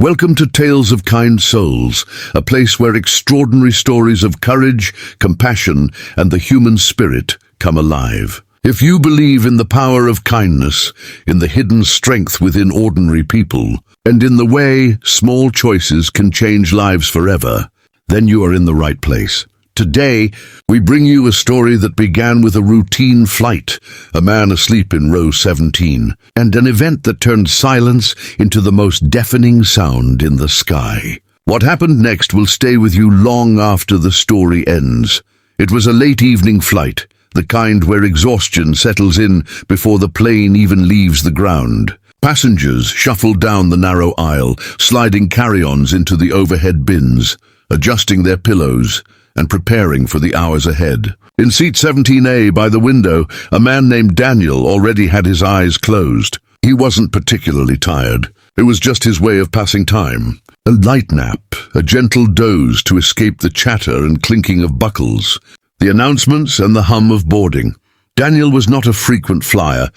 Welcome to Tales of Kind Souls, a place where extraordinary stories of courage, compassion, and the human spirit come alive. If you believe in the power of kindness, in the hidden strength within ordinary people, and in the way small choices can change lives forever, then you are in the right place. Today, we bring you a story that began with a routine flight, a man asleep in row 17, and an event that turned silence into the most deafening sound in the sky. What happened next will stay with you long after the story ends. It was a late evening flight, the kind where exhaustion settles in before the plane even leaves the ground. Passengers shuffled down the narrow aisle, sliding carry-ons into the overhead bins, adjusting their pillows, and preparing for the hours ahead. In seat 17A by the window, a man named Daniel already had his eyes closed. He wasn't particularly tired. It was just his way of passing time. A light nap, a gentle doze to escape the chatter and clinking of buckles, the announcements and the hum of boarding. Daniel was not a frequent flyer,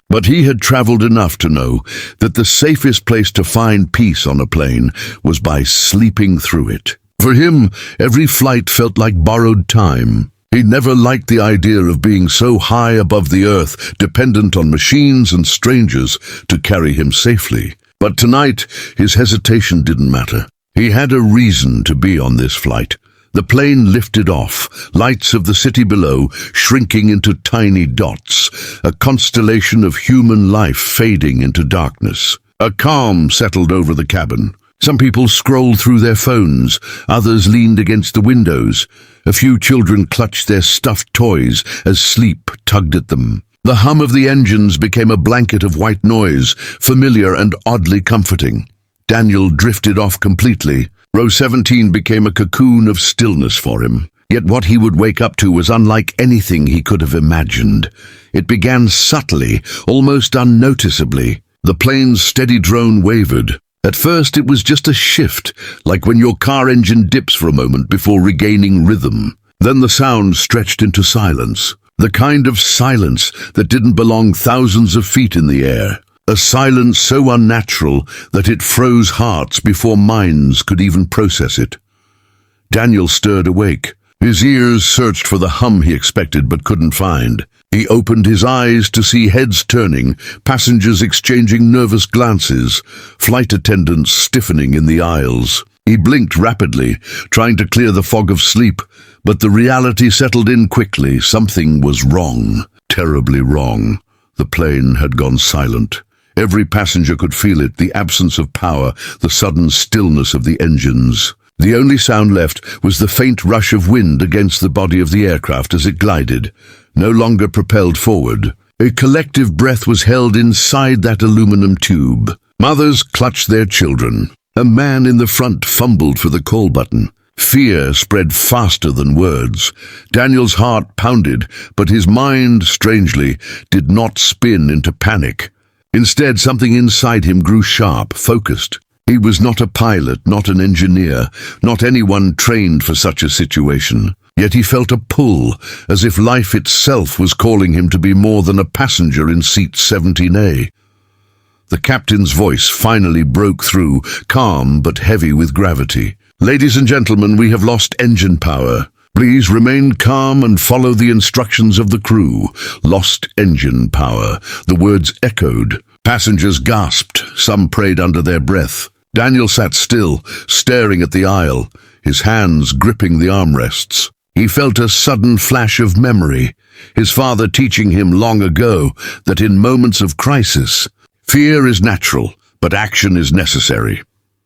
but he had traveled enough to know that the safest place to find peace on a plane was by sleeping through it. For him, every flight felt like borrowed time. He never liked the idea of being so high above the earth, dependent on machines and strangers to carry him safely. But tonight, his hesitation didn't matter. He had a reason to be on this flight. The plane lifted off, lights of the city below shrinking into tiny dots, a constellation of human life fading into darkness. A calm settled over the cabin. Some people scrolled through their phones, others leaned against the windows. A few children clutched their stuffed toys as sleep tugged at them. The hum of the engines became a blanket of white noise, familiar and oddly comforting. Daniel drifted off completely. Row 17 became a cocoon of stillness for him. Yet what he would wake up to was unlike anything he could have imagined. It began subtly, almost unnoticeably. The plane's steady drone wavered. At first it was just a shift, like when your car engine dips for a moment before regaining rhythm. Then the sound stretched into silence, the kind of silence that didn't belong thousands of feet in the air. A silence so unnatural that it froze hearts before minds could even process it. Daniel stirred awake. His ears searched for the hum he expected but couldn't find. He opened his eyes to see heads turning, passengers exchanging nervous glances, flight attendants stiffening in the aisles. He blinked rapidly, trying to clear the fog of sleep, but the reality settled in quickly. Something was wrong, terribly wrong. The plane had gone silent. Every passenger could feel it, the absence of power, the sudden stillness of the engines. The only sound left was the faint rush of wind against the body of the aircraft as it glided, no longer propelled forward. A collective breath was held inside that aluminum tube. Mothers clutched their children. A man in the front fumbled for the call button. Fear spread faster than words. Daniel's heart pounded, but his mind, strangely, did not spin into panic. Instead, something inside him grew sharp, focused. He was not a pilot, not an engineer, not anyone trained for such a situation. Yet he felt a pull, as if life itself was calling him to be more than a passenger in seat 17A. The captain's voice finally broke through, calm but heavy with gravity. "Ladies and gentlemen, we have lost engine power. Please remain calm and follow the instructions of the crew." Lost engine power. The words echoed. Passengers gasped. Some prayed under their breath. Daniel sat still, staring at the aisle, his hands gripping the armrests. He felt a sudden flash of memory, his father teaching him long ago that in moments of crisis, fear is natural, but action is necessary.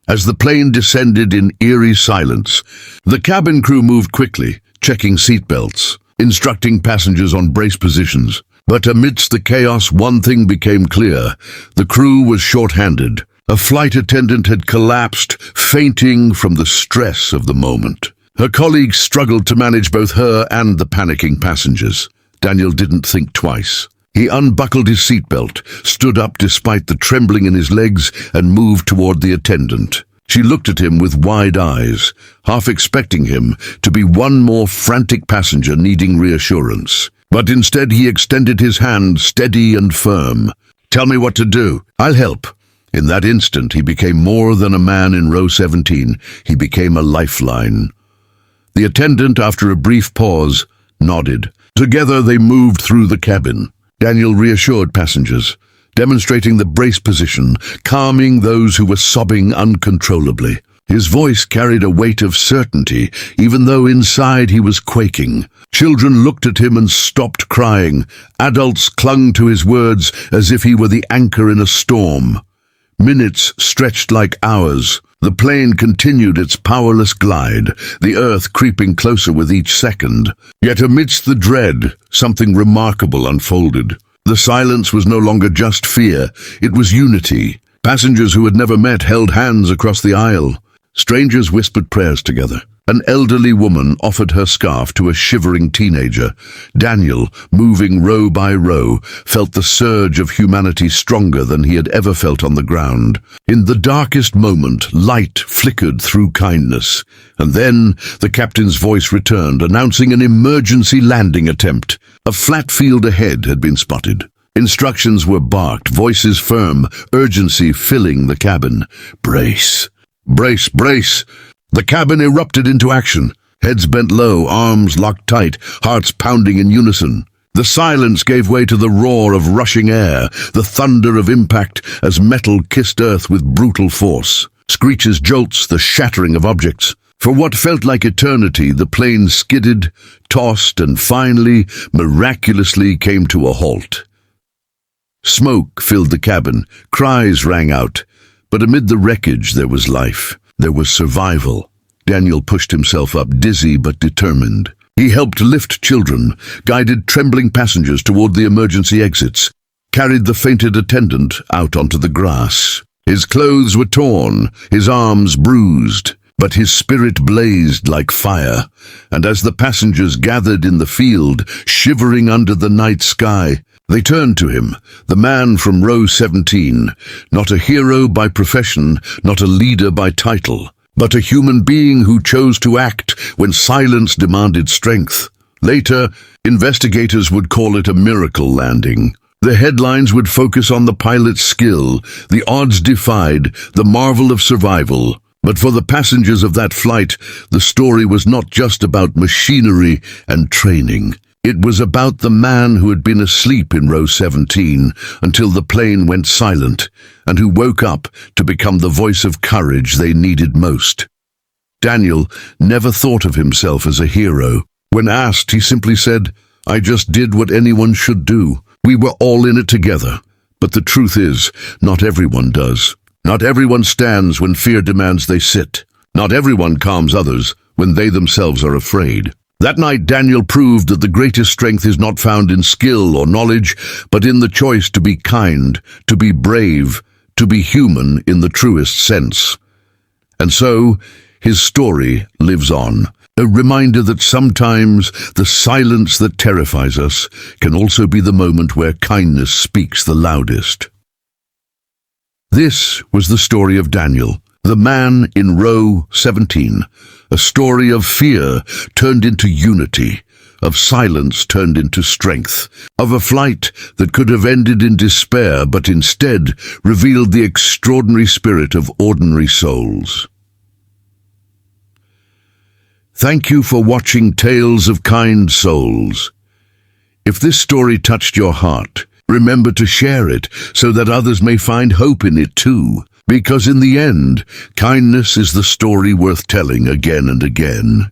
As the plane descended in eerie silence, the cabin crew moved quickly, checking seatbelts, instructing passengers on brace positions. But amidst the chaos, one thing became clear. The crew was short-handed. A flight attendant had collapsed, fainting from the stress of the moment. Her colleagues struggled to manage both her and the panicking passengers. Daniel didn't think twice. He unbuckled his seatbelt, stood up despite the trembling in his legs, and moved toward the attendant. She looked at him with wide eyes, half expecting him to be one more frantic passenger needing reassurance. But instead he extended his hand, steady and firm. "Tell me what to do. I'll help." In that instant, he became more than a man in row 17. He became a lifeline. The attendant, after a brief pause, nodded. Together they moved through the cabin. Daniel reassured passengers, demonstrating the brace position, calming those who were sobbing uncontrollably. His voice carried a weight of certainty, even though inside he was quaking. Children looked at him and stopped crying. Adults clung to his words as if he were the anchor in a storm. Minutes stretched like hours. The plane continued its powerless glide, the earth creeping closer with each second. Yet amidst the dread, something remarkable unfolded. The silence was no longer just fear, it was unity. Passengers who had never met held hands across the aisle. Strangers whispered prayers together. An elderly woman offered her scarf to a shivering teenager. Daniel, moving row by row, felt the surge of humanity stronger than he had ever felt on the ground. In the darkest moment, light flickered through kindness. And then the captain's voice returned, announcing an emergency landing attempt. A flat field ahead had been spotted. Instructions were barked, voices firm, urgency filling the cabin. Brace. Brace, brace! The cabin erupted into action. Heads bent low, arms locked tight, hearts pounding in unison. The silence gave way to the roar of rushing air, the thunder of impact as metal kissed earth with brutal force. Screeches, jolts, the shattering of objects. For what felt like eternity, the plane skidded, tossed, and finally, miraculously came to a halt. Smoke filled the cabin, cries rang out. But amid the wreckage there was life, there was survival. Daniel pushed himself up, dizzy but determined. He helped lift children, guided trembling passengers toward the emergency exits, carried the fainted attendant out onto the grass. His clothes were torn, his arms bruised, but his spirit blazed like fire. And as the passengers gathered in the field, shivering under the night sky, they turned to him, the man from row 17, not a hero by profession, not a leader by title, but a human being who chose to act when silence demanded strength. Later, investigators would call it a miracle landing. The headlines would focus on the pilot's skill, the odds defied, the marvel of survival. But for the passengers of that flight, the story was not just about machinery and training. It was about the man who had been asleep in row 17 until the plane went silent, and who woke up to become the voice of courage they needed most. Daniel never thought of himself as a hero. When asked, he simply said, "I just did what anyone should do. We were all in it together." But the truth is, not everyone does. Not everyone stands when fear demands they sit. Not everyone calms others when they themselves are afraid. That night, Daniel proved that the greatest strength is not found in skill or knowledge, but in the choice to be kind, to be brave, to be human in the truest sense. And so, his story lives on, a reminder that sometimes the silence that terrifies us can also be the moment where kindness speaks the loudest. This was the story of Daniel, the man in row 17, a story of fear turned into unity, of silence turned into strength, of a flight that could have ended in despair but instead revealed the extraordinary spirit of ordinary souls. Thank you for watching Tales of Kind Souls. If this story touched your heart, remember to share it so that others may find hope in it too. Because in the end, kindness is the story worth telling again and again.